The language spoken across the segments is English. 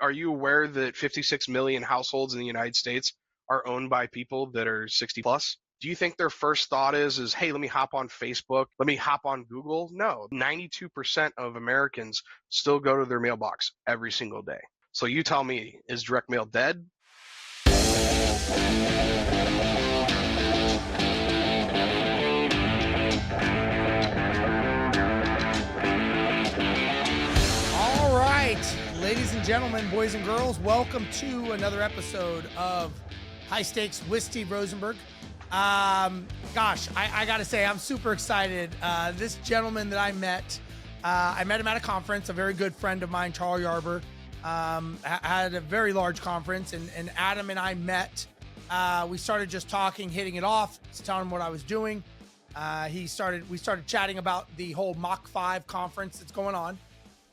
are you aware that 56 million households in the United States are owned by people that are 60 plus? Do you think their first thought is, hey, let me hop on Facebook, let me hop on Google? No, 92% of Americans still go to their mailbox every single day. So you tell me, is direct mail dead? All right, ladies and gentlemen, boys and girls, welcome to another episode of High Stakes with Steve Rozenberg. Gosh, I got to say, I'm super excited. This gentleman that I met him at a conference. A very good friend of mine, Charles Yarber, had a very large conference, and Adam and I met. We started just talking, hitting it off, telling him what I was doing. We started chatting about the whole Mach 5 conference that's going on.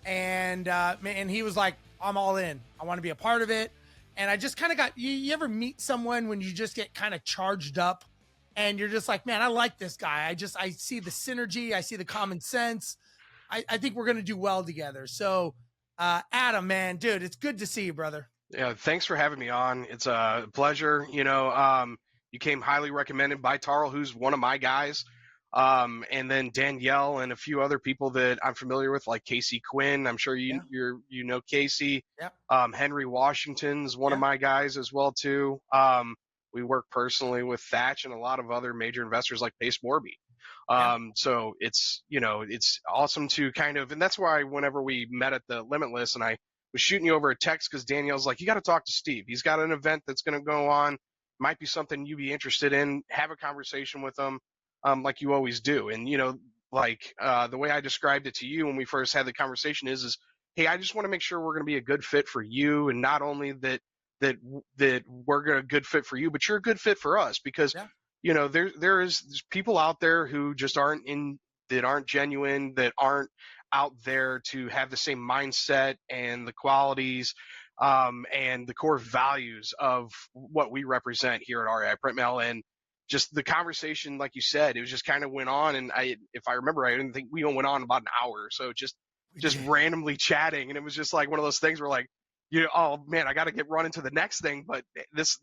And he was like, I'm all in. I want to be a part of it. And I just kind of got, you ever meet someone when you just get kind of charged up and you're just like, man, I like this guy. I see the synergy. I see the common sense. I think we're going to do well together. So, Adam, man, dude, it's good to see you, brother. Yeah. Thanks for having me on. It's a pleasure. You came highly recommended by Tarl, who's one of my guys. And then Danielle and a few other people that I'm familiar with, like Casey Quinn. I'm sure you know Casey. Yep. Henry Washington's one of my guys as well too. We work personally with Thatch and a lot of other major investors like Pace Morby. So it's awesome to kind of, and that's why whenever we met at the Limitless and I was shooting you over a text because Danielle's like, you got to talk to Steve. He's got an event that's going to go on. Might be something you'd be interested in. Have a conversation with him. Like you always do. And, the way I described it to you when we first had the conversation is, hey, I just want to make sure we're going to be a good fit for you. And not only that we're a good fit for you, but you're a good fit for us because, there's people out there who just aren't genuine, that aren't out there to have the same mindset and the qualities and the core values of what we represent here at REI Printmail. And just the conversation, like you said, it was just kind of went on. And if I remember, I didn't think we went on about an hour. So just randomly chatting. And it was just like one of those things where like, oh man, I got to get running to the next thing. But this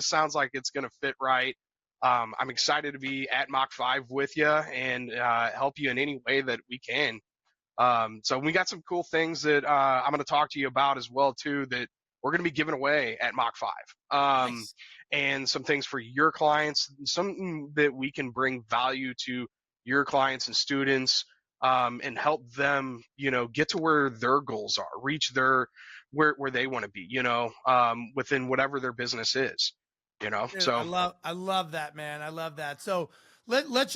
sounds like it's going to fit right. I'm excited to be at Mach 5 with you and help you in any way that we can. So we got some cool things that I'm going to talk to you about as well too, that we're going to be giving away at Mach 5. Nice. And some things for your clients, something that we can bring value to your clients and students, and help them, get to where their goals are, reach where they want to be, within whatever their business is, Dude, so I love that, man. I love that. So let's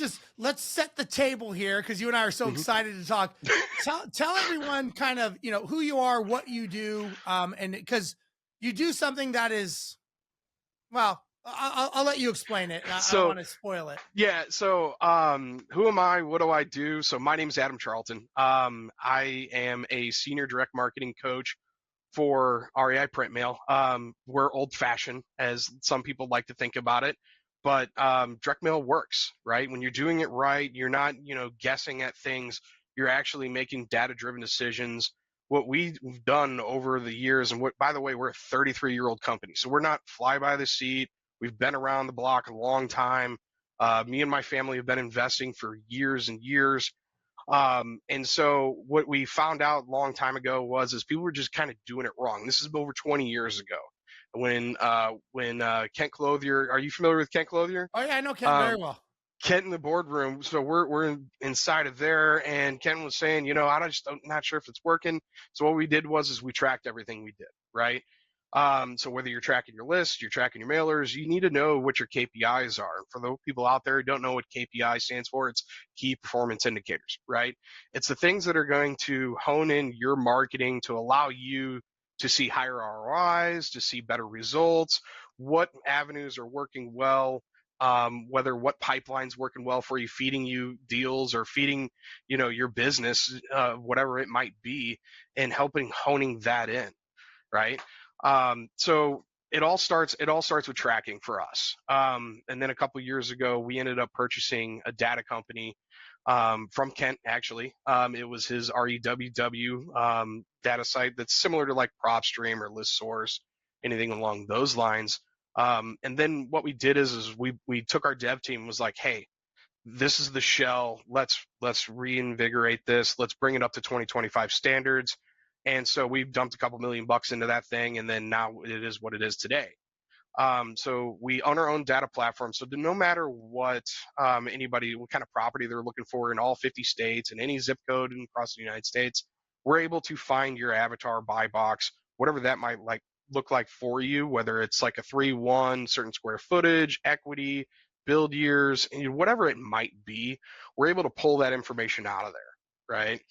set the table here, because you and I are so excited to talk. Tell everyone kind of, who you are, what you do, and because you do something that is, well, I'll let you explain it. I don't want to spoil it. Yeah. So, who am I? What do I do? So my name's Adam Charlton. I am a senior direct marketing coach for REI Printmail. We're old fashioned, as some people like to think about it, but direct mail works, right? When you're doing it right, you're not, guessing at things. You're actually making data-driven decisions. What we've done over the years, and by the way, we're a 33-year-old company, so we're not fly by the seat. We've been around the block a long time. Me and my family have been investing for years and years. And so what we found out a long time ago was people were just kind of doing it wrong. This is over 20 years ago when Kent Clothier, are you familiar with Kent Clothier? Oh yeah, I know Kent very well. Kent in the boardroom. So we're inside of there, and Kent was saying, I'm not sure if it's working. So what we did was we tracked everything we did, right? So whether you're tracking your list, you're tracking your mailers, you need to know what your KPIs are. For those people out there who don't know what KPI stands for, it's key performance indicators, right? It's the things that are going to hone in your marketing to allow you to see higher ROIs, to see better results, what avenues are working well, what pipeline's working well for you, feeding you deals or feeding, your business, whatever it might be, and helping honing that in, right? So it all starts with tracking for us. And then a couple years ago, we ended up purchasing a data company from Kent, actually. It was his REWW data site that's similar to like PropStream or ListSource, anything along those lines. And then what we did is we took our dev team and was like, hey, this is the shell. Let's reinvigorate this. Let's bring it up to 2025 standards. And so we've dumped a couple $1 million into that thing, and then now it is what it is today. So we own our own data platform. So no matter what anybody, what kind of property they're looking for in all 50 states and any zip code across the United States, we're able to find your avatar buy box, whatever that might look like for you, whether it's like a 3-1, certain square footage, equity, build years, and whatever it might be. We're able to pull that information out of there, right?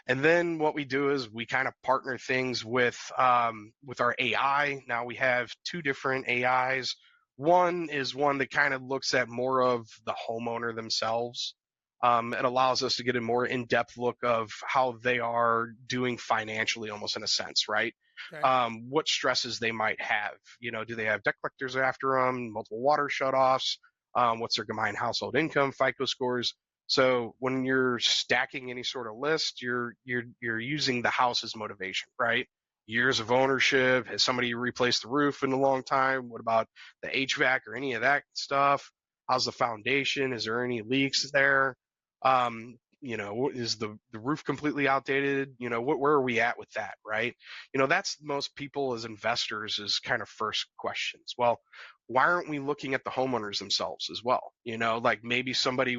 And then what we do is we kind of partner things with our AI. Now we have 2 different AIs. One is one that kind of looks at more of the homeowner themselves. It allows us to get a more in-depth look of how they are doing financially, almost in a sense, right? Okay. What stresses they might have. Do they have debt collectors after them, multiple water shutoffs? What's their combined household income, FICO scores? So when you're stacking any sort of list, you're using the house as motivation, right? Years of ownership. Has somebody replaced the roof in a long time? What about the HVAC or any of that stuff? How's the foundation? Is there any leaks there? Is the roof completely outdated? Where are we at with that, right? That's most people as investors is kind of first questions. Well, why aren't we looking at the homeowners themselves as well? Like maybe somebody,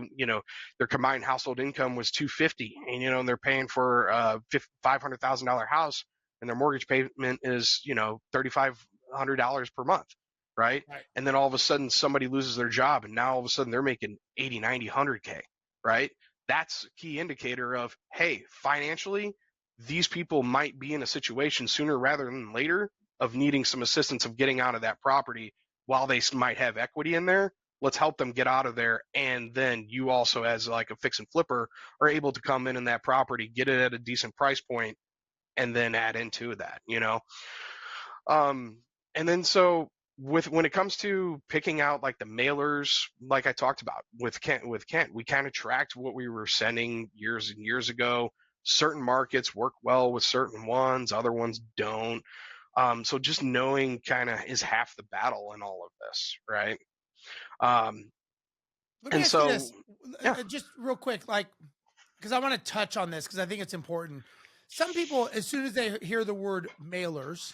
their combined household income was 250, and they're paying for a $500,000 house, and their mortgage payment is, $3,500 per month, right? Right. And then all of a sudden somebody loses their job, and now all of a sudden they're making 80, 90, 100K, right? That's a key indicator of, hey, financially, these people might be in a situation sooner rather than later of needing some assistance of getting out of that property. While they might have equity in there, let's help them get out of there. And then you also, as like a fix and flipper, are able to come in that property, get it at a decent price point, and then add into that, And then so when it comes to picking out like the mailers, like I talked about with Kent, we kind of tracked what we were sending years and years ago. Certain markets work well with certain ones, other ones don't. So just knowing kind of is half the battle in all of this, right? Let me And ask you so, this, yeah. just real quick, like, because I want to touch on this because I think it's important. Some people, as soon as they hear the word mailers,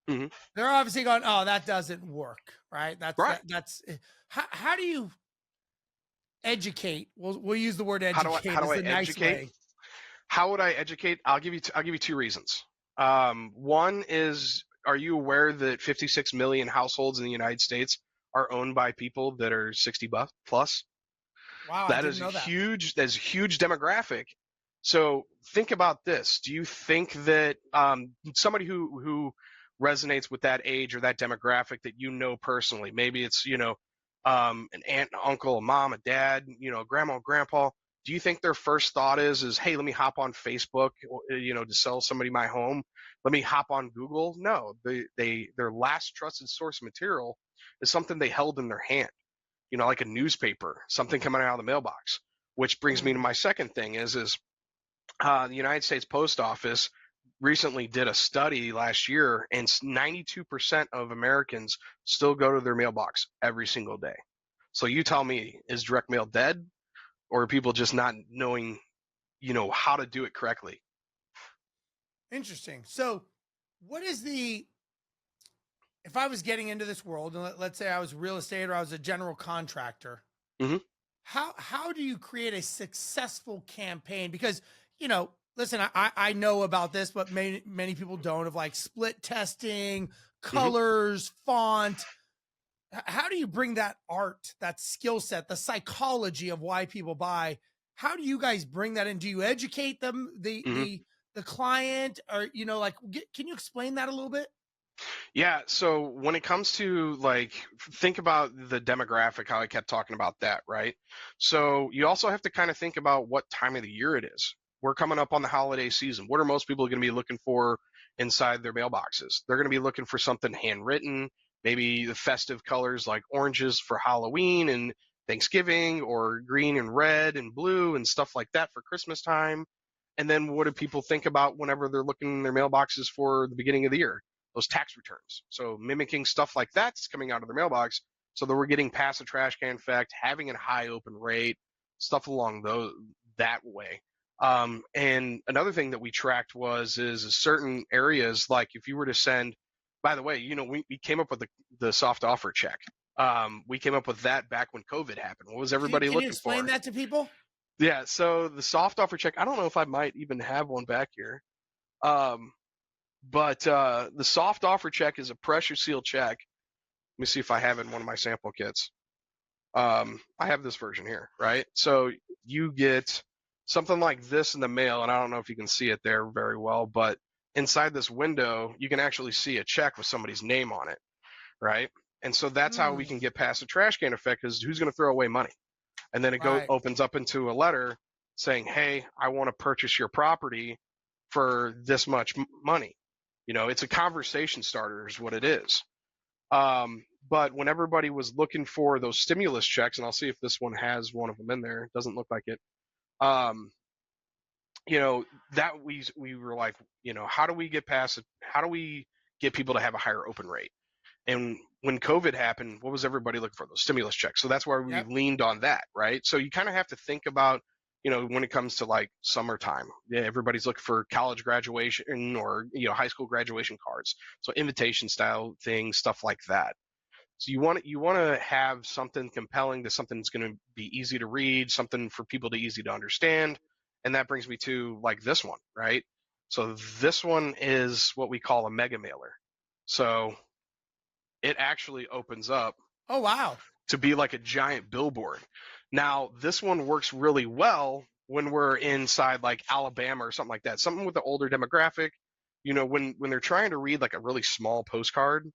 Mhm. they're obviously going, "Oh, that doesn't work," right? Right. That's how do you educate? We'll use the word How educate do as I the nice educate? way. How would I educate? I'll give you 2 reasons. One is, are you aware that 56 million households in the United States are owned by people that are 60 plus? Wow, I That didn't is know that. huge. That's a huge demographic. So think about this. Do you think that somebody who resonates with that age or that demographic that personally, maybe it's an aunt, an uncle, a mom, a dad, grandma, grandpa. Do you think their first thought is, hey, let me hop on Facebook, to sell somebody my home? Let me hop on Google? No, their last trusted source of material is something they held in their hand, like a newspaper, something coming out of the mailbox. Which brings me to Mm. my second thing is the United States Post Office recently did a study last year, and 92% of Americans still go to their mailbox every single day. So you tell me, is direct mail dead, or are people just not knowing, how to do it correctly? Interesting. So, what is the if I was getting into this world, and let's say I was real estate or I was a general contractor, Hmm. how do you create a successful campaign? Because listen, I know about this, but many people don't, of like split testing, Hmm. colors, font. How do you bring that art, that skill set, the psychology of why people buy? How do you guys bring that in? Do you educate them, Hmm. the client, or can you explain that a little bit? Yeah. So when it comes to like, think about the demographic, how I kept talking about that, right? So you also have to kind of think about what time of the year it is. We're coming up on the holiday season. What are most people going to be looking for inside their mailboxes? They're going to be looking for something handwritten, maybe the festive colors like oranges for Halloween, and Thanksgiving, or green and red and blue and stuff like that for Christmas time. And then what do people think about whenever they're looking in their mailboxes for the beginning of the year? Those tax returns. So mimicking stuff like that's coming out of their mailbox, so that we're getting past the trash can effect, having a high open rate, stuff along that way. And another thing that we tracked is certain areas, like if you were to send, by the way, we came up with the soft offer check. We came up with that back when COVID happened. What was everybody Can looking you explain for? that to people? Yeah, so the soft offer check, I don't know if I might even have one back here. But the soft offer check is a pressure seal check. Let me see if I have it in one of my sample kits. I have this version here, right? So you get something like this in the mail, and I don't know if you can see it there very well, but inside this window, you can actually see a check with somebody's name on it, right? And so that's how we can get past the trash can effect, because who's going to throw away money? And then it opens up into a letter saying, hey, I want to purchase your property for this much money. It's a conversation starter is what it is. But when everybody was looking for those stimulus checks, and I'll see if this one has one of them in there, it doesn't look like it. That we were like, how do we get past it? How do we get people to have a higher open rate? And when COVID happened, what was everybody looking for? Those stimulus checks. So that's why we leaned on that, right? So you kind of have to think about, when it comes to like summertime, everybody's looking for college graduation or, high school graduation cards. So invitation style things, stuff like that. So you want to have something compelling, to something that's going to be easy to read, something for people to easy to understand. And that brings me to like this one, right? So this one is what we call a mega mailer. So it actually opens up. Oh, wow. To be like a giant billboard. Now, this one works really well when we're inside like Alabama or something like that, something with the older demographic. When they're trying to read like a really small postcard,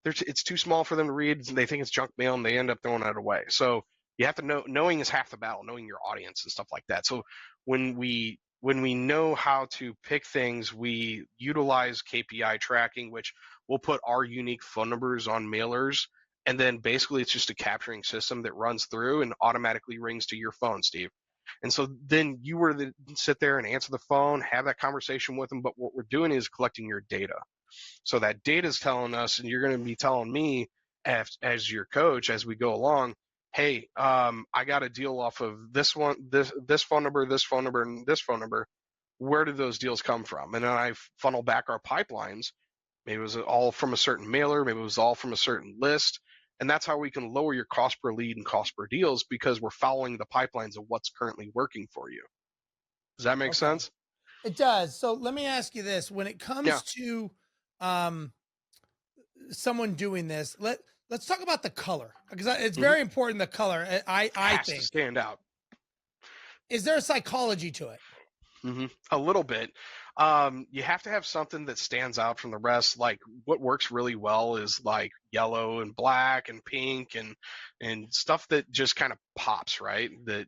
it's too small for them to read. They think it's junk mail and they end up throwing it away. So you have to know, knowing is half the battle, knowing your audience and stuff like that. So when we know how to pick things, we utilize KPI tracking, which we'll put our unique phone numbers on mailers. And then basically it's just a capturing system that runs through and automatically rings to your phone, Steve. And so then you were to sit there and answer the phone, have that conversation with them. But what we're doing is collecting your data. So that data is telling us, and you're going to be telling me as your coach as we go along, hey, I got a deal off of this one, this phone number, this phone number, and this phone number. Where did those deals come from? And then I funnel back our pipelines. Maybe it was all from a certain mailer. Maybe it was all from a certain list. And that's how we can lower your cost per lead and cost per deals, because we're following the pipelines of what's currently working for you. Does that make sense? It does. So let me ask you this. When it comes to someone doing this, let's talk about the color, because it's very important. The color, I think, to stand out. Is there a psychology to it? A little bit. You have to have something that stands out from the rest. Like what works really well is like yellow and black and pink and stuff that just kind of pops, right? That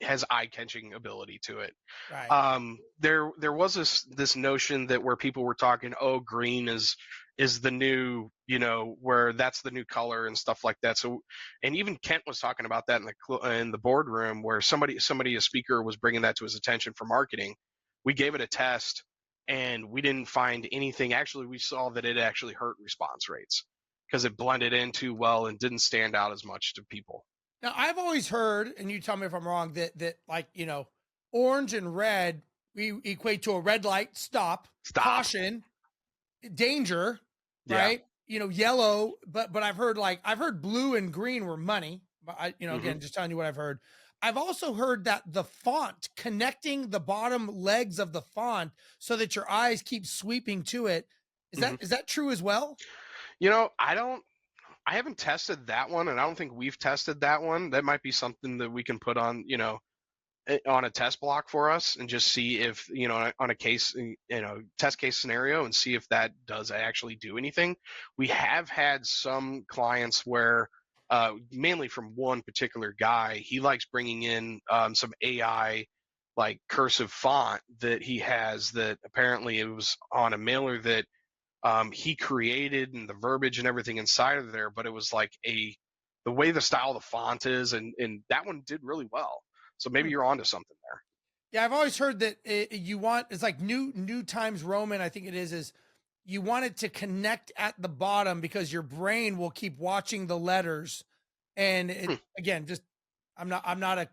has eye-catching ability to it. Right. There was this notion that where people were talking, oh, green is the new, where that's the new color and stuff like that. So, and even Kent was talking about that in the boardroom, where a speaker was bringing that to his attention for marketing. We gave it a test and we didn't find anything. Actually, we saw that it actually hurt response rates because it blended in too well and didn't stand out as much to people. Now, I've always heard, and you tell me if I'm wrong, that like, orange and red, we equate to a red light, stop. Caution, danger, right? Yellow, but I've heard blue and green were money. But again, just telling you what I've heard. I've also heard that the font, connecting the bottom legs of the font so that your eyes keep sweeping to it. Is that true as well? I haven't tested that one, and I don't think we've tested that one. That might be something that we can put on, on a test block for us and just see if, on a case, test case scenario, and see if that does actually do anything. We have had some clients where, mainly from one particular guy, he likes bringing in some AI like cursive font that he has, that apparently it was on a mailer that he created, and the verbiage and everything inside of there, but it was like the the way the style of the font is, and that one did really well. So maybe you're onto something there. Yeah, I've always heard that it's like New Times Roman, I think it is you want it to connect at the bottom because your brain will keep watching the letters. And again, just I'm not a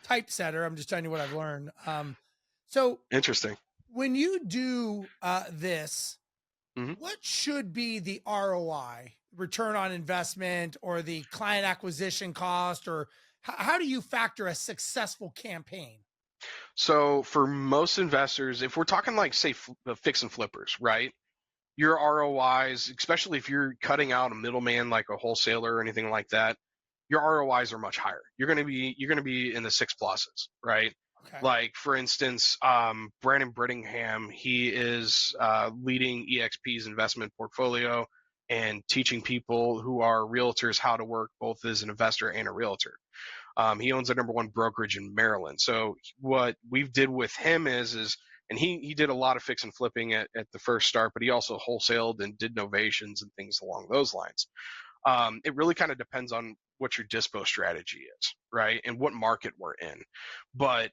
typesetter. I'm just telling you what I've learned. So Interesting. when you do this, Mm-hmm. what should be the ROI, return on investment, or the client acquisition cost, or how do you factor a successful campaign? So for most investors, if we're talking like say fix and flippers, right? Your ROIs, especially if you're cutting out a middleman like a wholesaler or anything like that, your ROIs are much higher. You're going to be in the 6+, right? Okay. Like for instance, Brandon Brittingham, he is leading EXP's investment portfolio and teaching people who are realtors how to work both as an investor and a realtor. He owns the #1 brokerage in Maryland. So what we've did with him is and he did a lot of fix and flipping at the first start, but he also wholesaled and did novations and things along those lines. It really kind of depends on what your dispo strategy is, right? And what market we're in. But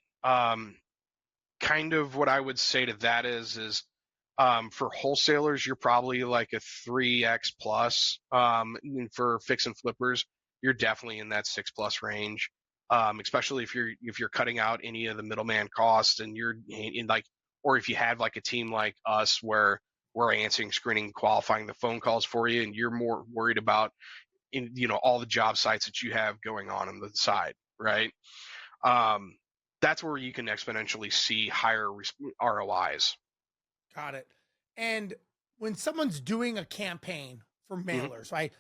kind of what I would say to that is for wholesalers, you're probably like a 3x plus. And for fix and flippers, you're definitely in that 6+ range. Especially if you're cutting out any of the middleman costs and you're in like, or if you have like a team like us where we're answering, screening, qualifying the phone calls for you, and you're more worried about all the job sites that you have going on the side, right? That's where you can exponentially see higher ROIs. Got it. And when someone's doing a campaign for mailers, right?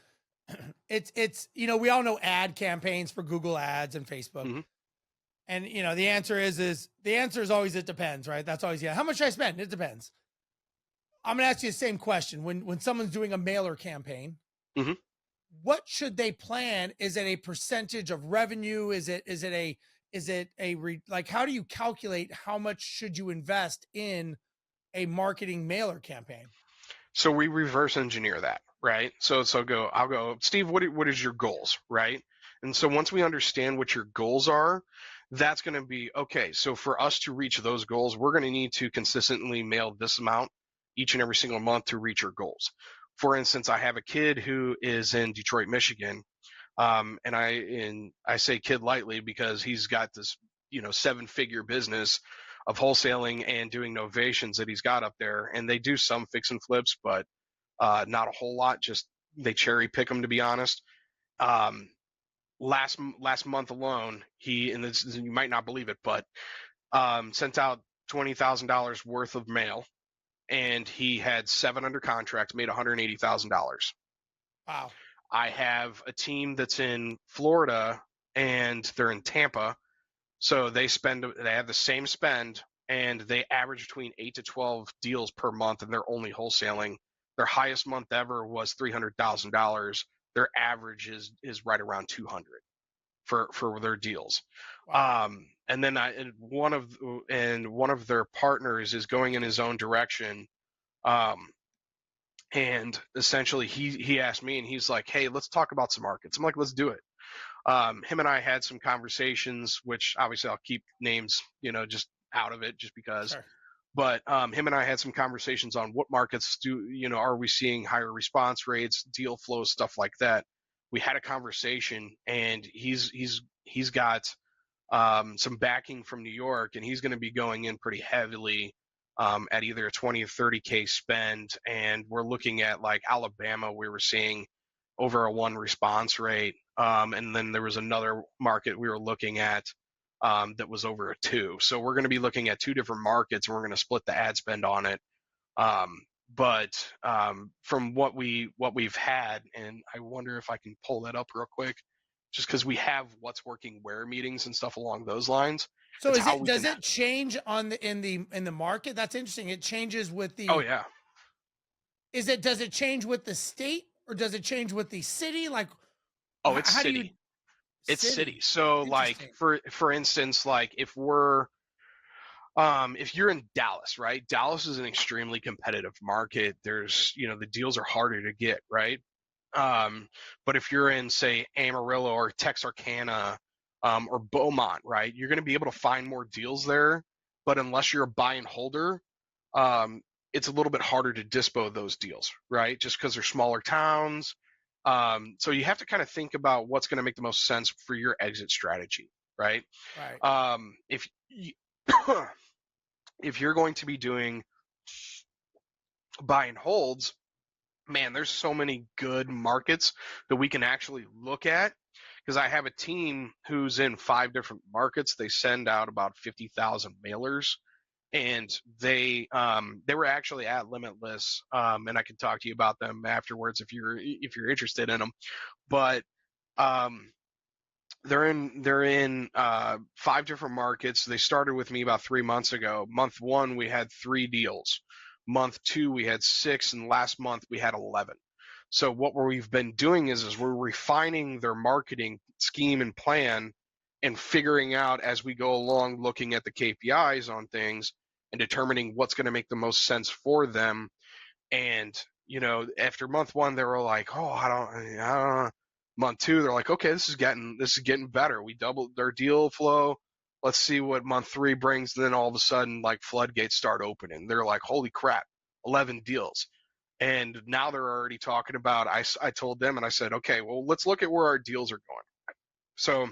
It's we all know ad campaigns for Google Ads and Facebook. And the answer is always it depends, right? That's always how much should I spend? It depends. I'm gonna ask you the same question. When someone's doing a mailer campaign, what should they plan? Is it a percentage of revenue? Like how do you calculate how much should you invest in a marketing mailer campaign? So we reverse engineer that, right? So I'll go, Steve, what is your goals, right? And so once we understand what your goals are, that's going to be, okay, so for us to reach those goals, we're going to need to consistently mail this amount each and every single month to reach your goals. For instance, I have a kid who is in Detroit, Michigan. And I say kid lightly because he's got this, 7-figure business of wholesaling and doing novations that he's got up there. And they do some fix and flips, but not a whole lot. Just they cherry pick them, to be honest. Last month alone, and this, you might not believe it, but sent out $20,000 worth of mail, and he had 7 under contract, made $180,000. Wow. I have a team that's in Florida and they're in Tampa. So they have the same spend, and they average between 8 to 12 deals per month, and they're only wholesaling. Their highest month ever was $300,000. Their average is right around 200 for their deals. Wow. And then one of their partners is going in his own direction. And essentially he asked me, and he's like, hey, let's talk about some markets. I'm like, let's do it. Him and I had some conversations, which obviously I'll keep names, just out of it just because. Sure. But him and I had some conversations on what markets are we seeing higher response rates, deal flow, stuff like that. We had a conversation, and he's got some backing from New York, and he's going to be going in pretty heavily at either a 20 or 30K spend. And we're looking at like Alabama, we were seeing over a 1 response rate. And then there was another market we were looking at that was over a 2. So we're going to be looking at 2 different markets, and we're going to split the ad spend on it. But from what we've had, and I wonder if I can pull that up real quick, just because we have what's working where meetings and stuff along those lines. So does it change in the market? That's interesting. It changes with the. Oh yeah. Does it change with the state, or does it change with the city? Like, it's city. It's city. So like for instance, like if you're in Dallas, right? Dallas is an extremely competitive market. There's, the deals are harder to get, right? But if you're in, say, Amarillo or Texarkana, or Beaumont, right, you're going to be able to find more deals there. But unless you're a buy and holder, um, it's a little bit harder to dispo those deals, right? Just because they're smaller towns. So you have to kind of think about what's going to make the most sense for your exit strategy, right? Right. If you, if you're going to be doing buy and holds, man, there's so many good markets that we can actually look at, because I have a team who's in 5 different markets. They send out about 50,000 mailers, and they were actually at Limitless, and I can talk to you about them afterwards if you're interested in them. But um, they're in 5 different markets. They started with me about 3 months ago. Month 1 we had 3 deals. Month 2 we had 6, and last month we had 11. So what we've been doing is we're refining their marketing scheme and plan, and figuring out as we go along, looking at the KPIs on things and determining what's going to make the most sense for them. And after month 1, they were like, "Oh, I don't." Month 2, they're like, "Okay, this is getting better. We doubled their deal flow. Let's see what month 3 brings." And then all of a sudden, like, floodgates start opening. They're like, "Holy crap, 11 deals." And now they're already talking about, I told them, and I said, "Okay, well, let's look at where our deals are going." So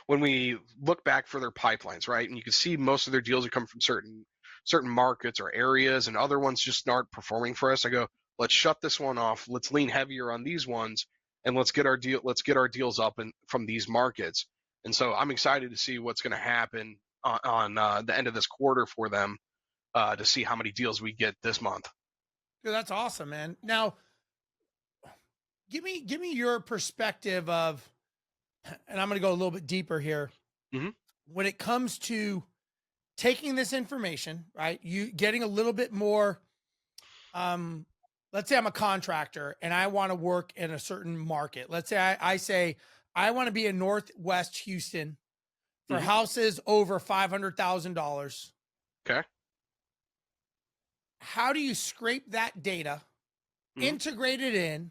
when we look back for their pipelines, right, and you can see most of their deals are coming from certain markets or areas, and other ones just aren't performing for us, I go, let's shut this one off. Let's lean heavier on these ones, and let's get our deals up from these markets. And so I'm excited to see what's going to happen on the end of this quarter for them, to see how many deals we get this month. Dude, that's awesome, man. Now, give me your perspective of, and I'm going to go a little bit deeper here. Mm-hmm. When it comes to taking this information, right? You getting a little bit more, let's say I'm a contractor and I want to work in a certain market. Let's say I say I want to be in Northwest Houston for Mm-hmm. houses over $500,000. Okay. How do you scrape that data, Mm-hmm. integrate it in,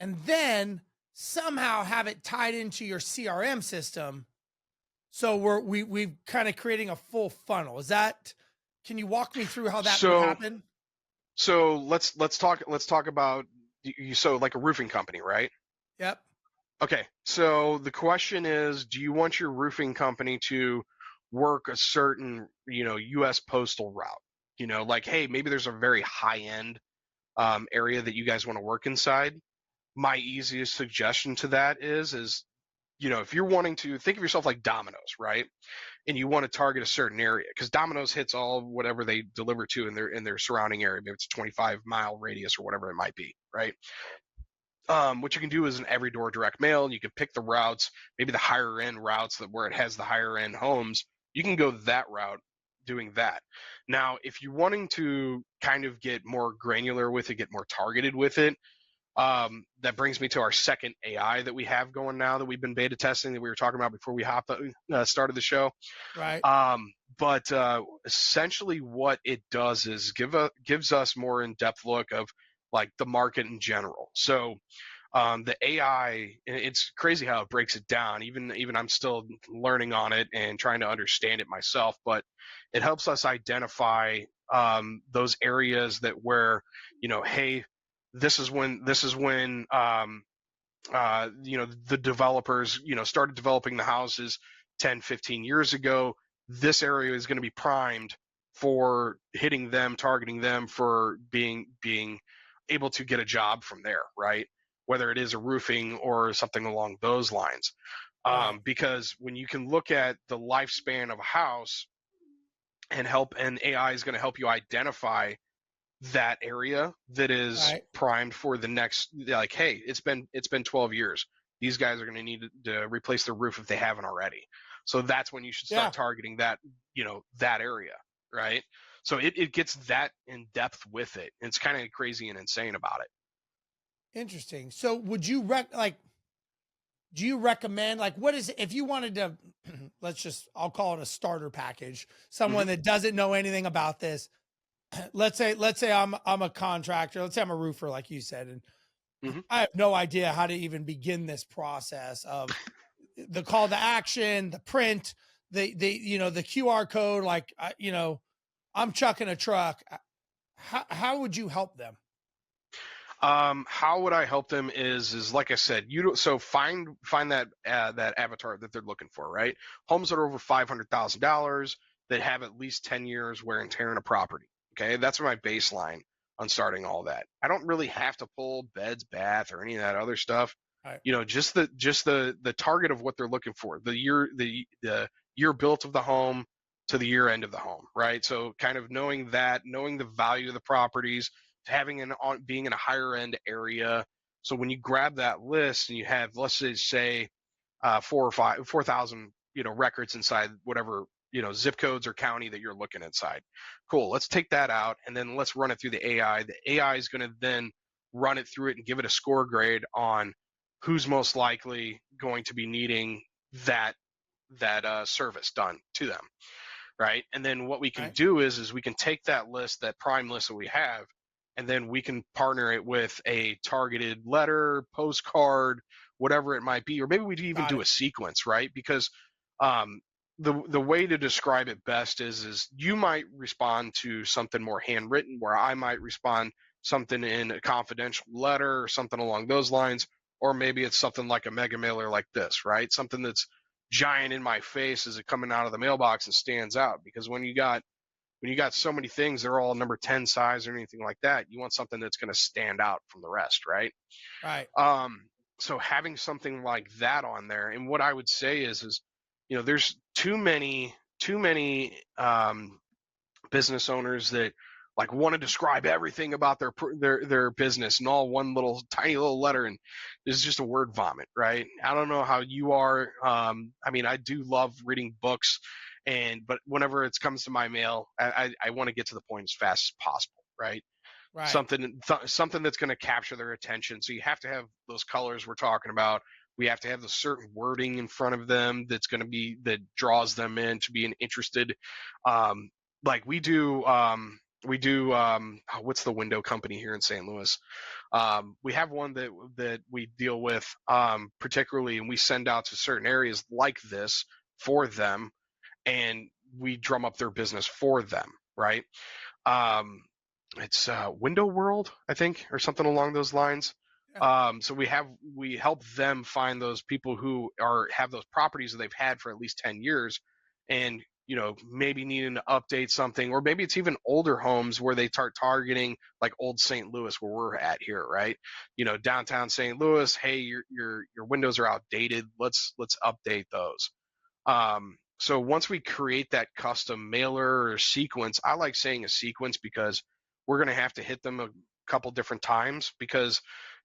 and then somehow have it tied into your CRM system? So we've kind of creating a full funnel. Can you walk me through how that would happen? So let's talk about you. So, like, a roofing company, right? Yep. Okay. So the question is, do you want your roofing company to work a certain, U.S. postal route? Like, hey, maybe there's a very high end area that you guys want to work inside. My easiest suggestion to that is if you're wanting to think of yourself like Domino's, right? And you want to target a certain area, because Domino's hits all whatever they deliver to in their surrounding area. Maybe it's a 25-mile radius or whatever it might be, right? What you can do is an every door direct mail, and you can pick the routes, maybe the higher end routes where it has the higher end homes. You can go that route doing that. Now, if you're wanting to kind of get more granular with it, get more targeted with it, that brings me to our second AI that we have going now, that we've been beta testing, that we were talking about before we started the show. Right. But essentially what it does is gives us more in-depth look of, like, the market in general. So the AI, it's crazy how it breaks it down. Even I'm still learning on it and trying to understand it myself, but it helps us identify those areas where, hey, this is when the developers started developing the houses 10, 15 years ago. This area is going to be primed for hitting them, targeting them for being able to get a job from there, right? Whether it is a roofing or something along those lines. Right. Because when you can look at the lifespan of a house and AI is going to help you identify that area that is Right. primed for the next, like, hey, it's been 12 years. These guys are going to need to replace their roof if they haven't already. So that's when you should start targeting that, that area, right? So it gets that in depth with it. It's kind of crazy and insane about it. Interesting. So would you do you recommend, like, what is it if you wanted to, I'll call it a starter package, someone that doesn't know anything about this. Let's say I'm a contractor. Let's say I'm a roofer, like you said, and Hmm. I have no idea how to even begin this process of the call to action, the print, the QR code. Like, I'm chucking a truck. How would you help them? How would I help them is like I said, so find that avatar that they're looking for, right? Homes that are over $500,000 that have at least 10 years wear and tear in a property. Okay, that's my baseline on starting all that. I don't really have to pull beds, bath, or any of that other stuff. All right. Just the target of what they're looking for, the year built of the home to the year end of the home, right? So kind of knowing the value of the properties, having being in a higher end area. So when you grab that list and you have, let's say, 4,000, records inside whatever, zip codes or county that you're looking inside. Cool. Let's take that out and then let's run it through the AI. The AI is going to then run it through it and give it a score grade on who's most likely going to be needing that service done to them, right? And then what we All can right. do is we can take that list, that prime list that we have, and then we can partner it with a targeted letter, postcard, whatever it might be, or maybe we even Got do it. a sequence, right? Because um, the way to describe it best is you might respond to something more handwritten, where I might respond something in a confidential letter or something along those lines, or maybe it's something like a mega mailer like this, right? Something that's giant in my face as it coming out of the mailbox and stands out. Because when you got so many things, they're all number 10 size or anything like that, you want something that's going to stand out from the rest, right? Right. um so having something like that on there, and what I would say is there's too many business owners that like want to describe everything about their business and all one little tiny little letter, and this is just a word vomit, right? I don't know how you are. I mean, I do love reading books, but whenever it comes to my mail, I want to get to the point as fast as possible, right? Right. Something that's going to capture their attention. So you have to have those colors we're talking about. We have to have the certain wording in front of them that draws them in to being interested. Um, like we do what's the window company here in St. Louis? We have one that we deal with particularly, and we send out to certain areas like this for them, and we drum up their business for them, right? Um, it's Window World, I think, or something along those lines. Yeah. So we help them find those people who have those properties that they've had for at least 10 years, and maybe needing to update something, or maybe it's even older homes where they start targeting like old St. Louis, where we're at here, right? Downtown St. Louis. Hey, your windows are outdated. Let's update those. So once we create that custom mailer or sequence, I like saying a sequence because we're going to have to hit them a couple different times because,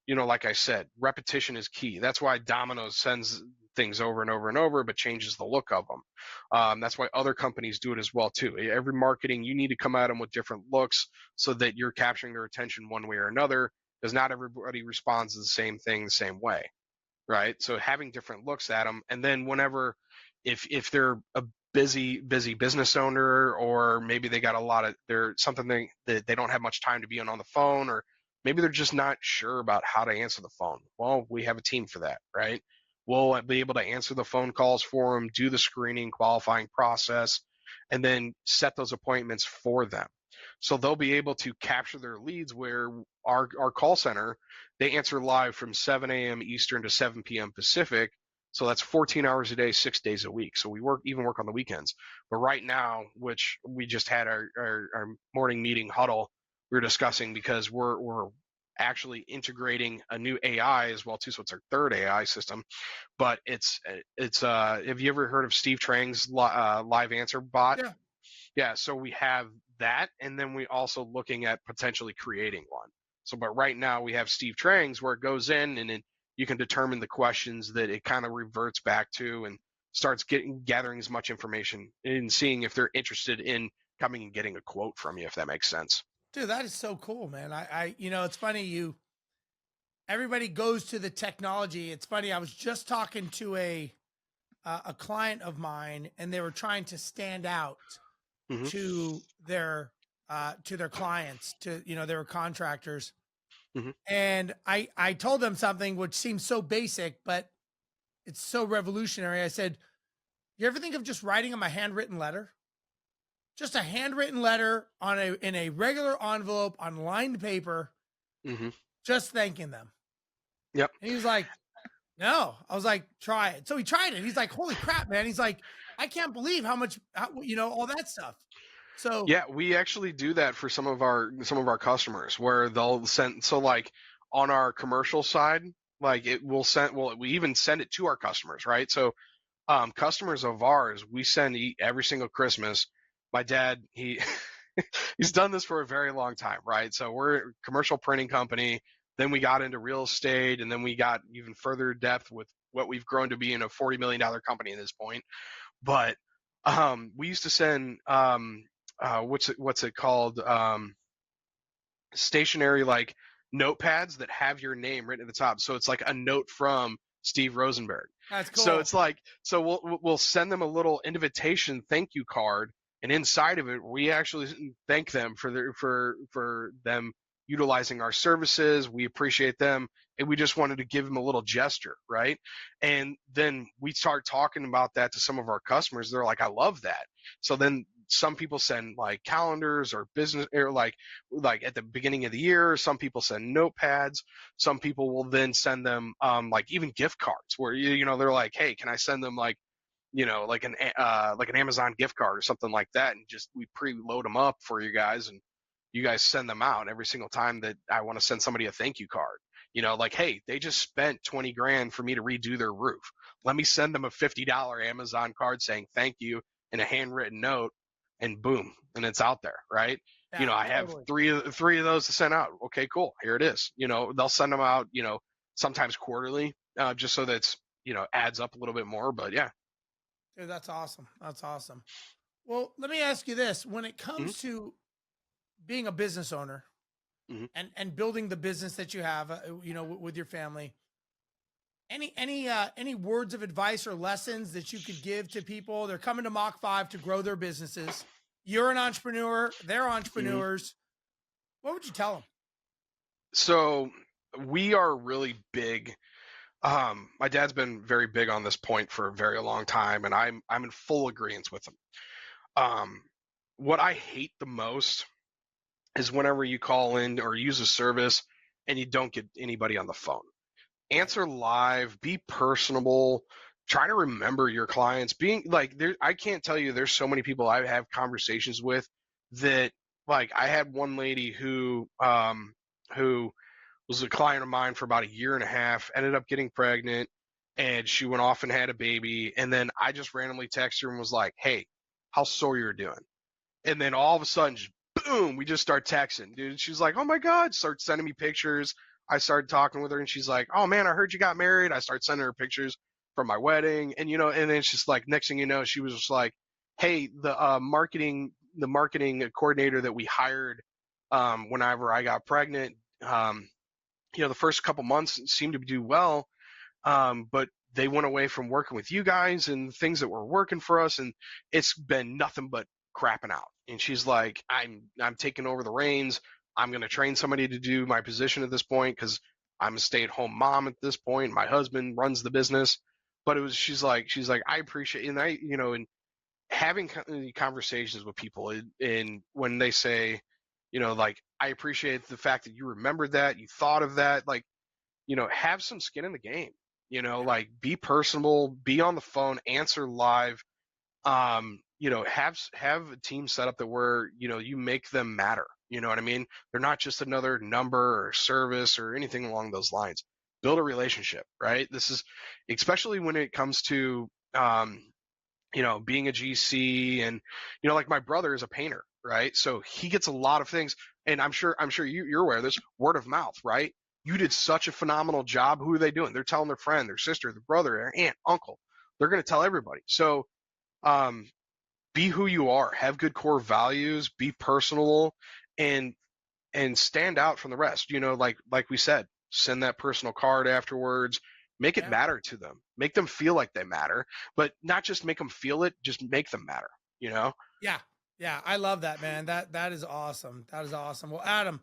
like I said, repetition is key. That's why Domino's sends things over and over and over, but changes the look of them. That's why other companies do it as well too. Every marketing, you need to come at them with different looks so that you're capturing their attention one way or another, because not everybody responds to the same thing the same way, right? So having different looks at them, and then whenever, if they're a busy business owner, or maybe they got a lot of they're something that they don't have much time to be on the phone, or maybe they're just not sure about how to answer the phone. Well, we have a team for that, right? We'll be able to answer the phone calls for them, do the screening, qualifying process, and then set those appointments for them. So they'll be able to capture their leads, where our call center, they answer live from 7 a.m. Eastern to 7 p.m. Pacific. So that's 14 hours a day, 6 days a week. So we work on the weekends. But right now, which we just had our morning meeting huddle, we were discussing, because we're actually integrating a new AI as well too. So it's our third AI system, but it's have you ever heard of Steve Trang's live answer bot? Yeah. Yeah, so we have that, and then we also looking at potentially creating one. So, but right now we have Steve Trang's, where it goes in and then you can determine the questions that it kind of reverts back to, and starts gathering as much information and seeing if they're interested in coming and getting a quote from you, if that makes sense. Dude, that is so cool, man. It's funny everybody goes to the technology. It's funny. I was just talking to a client of mine, and they were trying to stand out Hmm. to their clients. They were contractors, Hmm. And I told them something which seems so basic, but it's so revolutionary. I said, you ever think of just writing them a handwritten letter? Just a handwritten letter in a regular envelope on lined paper, Hmm. just thanking them. Yep. And he was like, no. I was like, try it. So he tried it. He's like, holy crap, man. He's like, I can't believe how much, all that stuff. So Yeah, we actually do that for some of our customers where they'll send, so like on our commercial side, like it will send, well, we even send it to our customers, right? So customers of ours, we send every single Christmas. My dad, he's done this for a very long time, right? So we're a commercial printing company. Then we got into real estate, and then we got even further depth with what we've grown to be in a $40 million company at this point. But we used to send what's it called, stationary like notepads that have your name written at the top. So it's like a note from Steve Rozenberg. that's So cool. it's like, so we'll send them a little invitation thank you card, and inside of it we actually thank them for them utilizing our services. We appreciate them, and we just wanted to give them a little gesture, right? And then we start talking about that to some of our customers. They're like, I love that. So then some people send like calendars or business, or like at the beginning of the year, some people send notepads. Some people will then send them like even gift cards where they're like, hey, can I send them like like an Amazon gift card or something like that, and just we preload them up for you guys, and you guys send them out every single time that I want to send somebody a thank you card. Like, hey, they just spent 20 grand for me to redo their roof. Let me send them a $50 Amazon card saying thank you and a handwritten note, and boom, and it's out there, right? Yeah, I have totally. three of those to send out. Okay, cool. Here it is. They'll send them out, sometimes quarterly, just so that's, adds up a little bit more. But yeah. Dude, that's awesome. That's awesome. Well, let me ask you this. When it Hmm. comes to being a business owner Hmm. and building the business that you have, with your family, any words of advice or lessons that you could give to people? They're coming to Mach 5 to grow their businesses. You're an entrepreneur, they're Hmm. entrepreneurs. What would you tell them? So we are really big. My dad's been very big on this point for a very long time, and I'm in full agreement with him. Um, what I hate the most is whenever you call in or use a service and you don't get anybody on the phone. Right. Answer live, be personable, try to remember your clients. Being like there, I can't tell you, there's so many people I have conversations with that, like, I had one lady who was a client of mine for about a year and a half, ended up getting pregnant, and she went off and had a baby, and then I just randomly texted her and was like, hey, how's Sawyer doing? And then all of a sudden, just boom, we just start texting, dude. She's like, oh my God, start sending me pictures. I started talking with her, and she's like, oh man, I heard you got married. I started sending her pictures from my wedding. And and then it's just like, next thing you know, she was just like, hey, the marketing coordinator that we hired whenever I got pregnant, the first couple months seemed to do well, but they went away from working with you guys and things that were working for us, and it's been nothing but crapping out. And she's like, I'm taking over the reins. I'm going to train somebody to do my position at this point because I'm a stay-at-home mom at this point. My husband runs the business. But she's like, I appreciate, and and having conversations with people, and when they say, like, I appreciate the fact that you remembered that, you thought of that, like, have some skin in the game, Yeah. like, be personable, be on the phone, answer live, have a team set up that where, you make them matter. You know what I mean? They're not just another number or service or anything along those lines. Build a relationship, right? This is, especially when it comes to, being a GC, and, like, my brother is a painter, right? So he gets a lot of things, and I'm sure you're aware of this, word of mouth, right? You did such a phenomenal job. Who are they doing? They're telling their friend, their sister, their brother, their aunt, uncle. They're going to tell everybody. So, um, be who you are, have good core values, be personal, and stand out from the rest. Like we said, send that personal card afterwards. Make it Yeah. matter to them. Make them feel like they matter, but not just make them feel it. Just make them matter. You know. Yeah. Yeah. I love that, man. That is awesome. That is awesome. Well, Adam,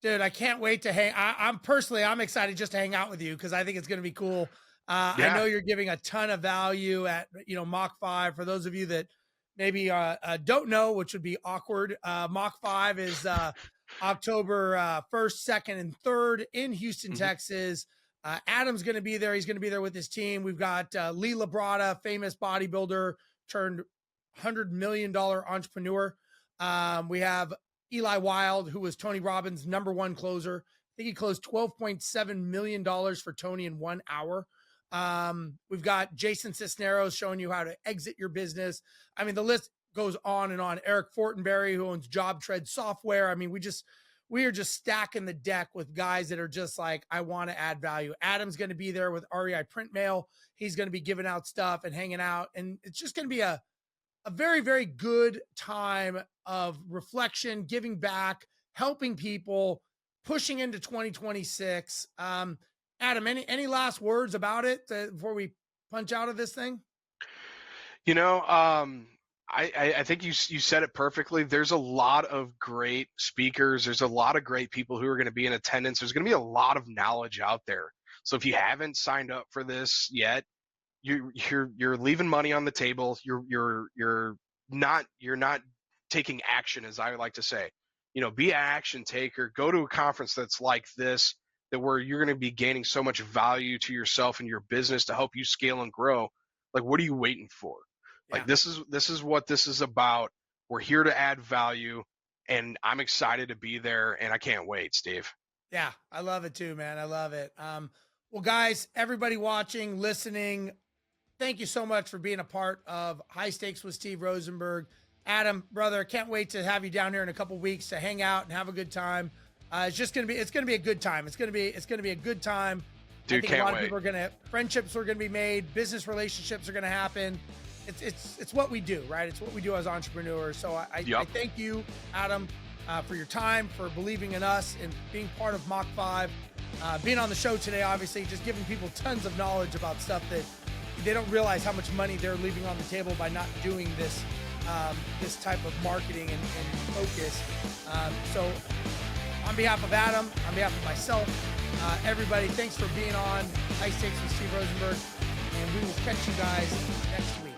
Dude, I can't wait to hang. I'm excited just to hang out with you because I think it's going to be cool. I Yeah. know you're giving a ton of value at Mach 5. For those of you that maybe don't know, which would be awkward, Mach 5 is October 1st, 2nd, and 3rd in Houston, Hmm. Texas. Adam's going to be there. He's going to be there with his team. We've got Lee Labrada, famous bodybuilder turned $100 million entrepreneur. We have Eli Wild, who was Tony Robbins' #1 closer. I think he closed $12.7 million for Tony in 1 hour. We've got Jason Cisneros showing you how to exit your business. I mean, the list goes on and on. Eric Fortenberry, who owns JobTread Software. I mean, we are just stacking the deck with guys that are just like, I want to add value. Adam's going to be there with REI Printmail. He's going to be giving out stuff and hanging out. And it's just going to be a very, very good time of reflection, giving back, helping people, pushing into 2026. Adam, any last words about it before we punch out of this thing? I think you said it perfectly. There's a lot of great speakers. There's a lot of great people who are going to be in attendance. There's going to be a lot of knowledge out there. So if you haven't signed up for this yet, you're leaving money on the table. You're not taking action, as I like to say. Be an action taker. Go to a conference that's like this, that where you're going to be gaining so much value to yourself and your business to help you scale and grow. Like, what are you waiting for? Like, Yeah. this is what this is about. We're here to add value, and I'm excited to be there, and I can't wait, Steve. Yeah, I love it too, man. I love it. Well, guys, everybody watching, listening, thank you so much for being a part of High Stakes with Steve Rozenberg. Adam, brother, can't wait to have you down here in a couple weeks to hang out and have a good time. It's gonna be a good time. It's gonna be a good time. Dude, I think can't a lot wait. of people friendships are gonna be made, business relationships are gonna happen. It's what we do, right? It's what we do as entrepreneurs. So I thank you, Adam, for your time, for believing in us and being part of Mach 5, being on the show today, obviously, just giving people tons of knowledge about stuff that they don't realize how much money they're leaving on the table by not doing this type of marketing and focus. So on behalf of Adam, on behalf of myself, everybody, thanks for being on High Stakes with Steve Rozenberg, and we will catch you guys next week.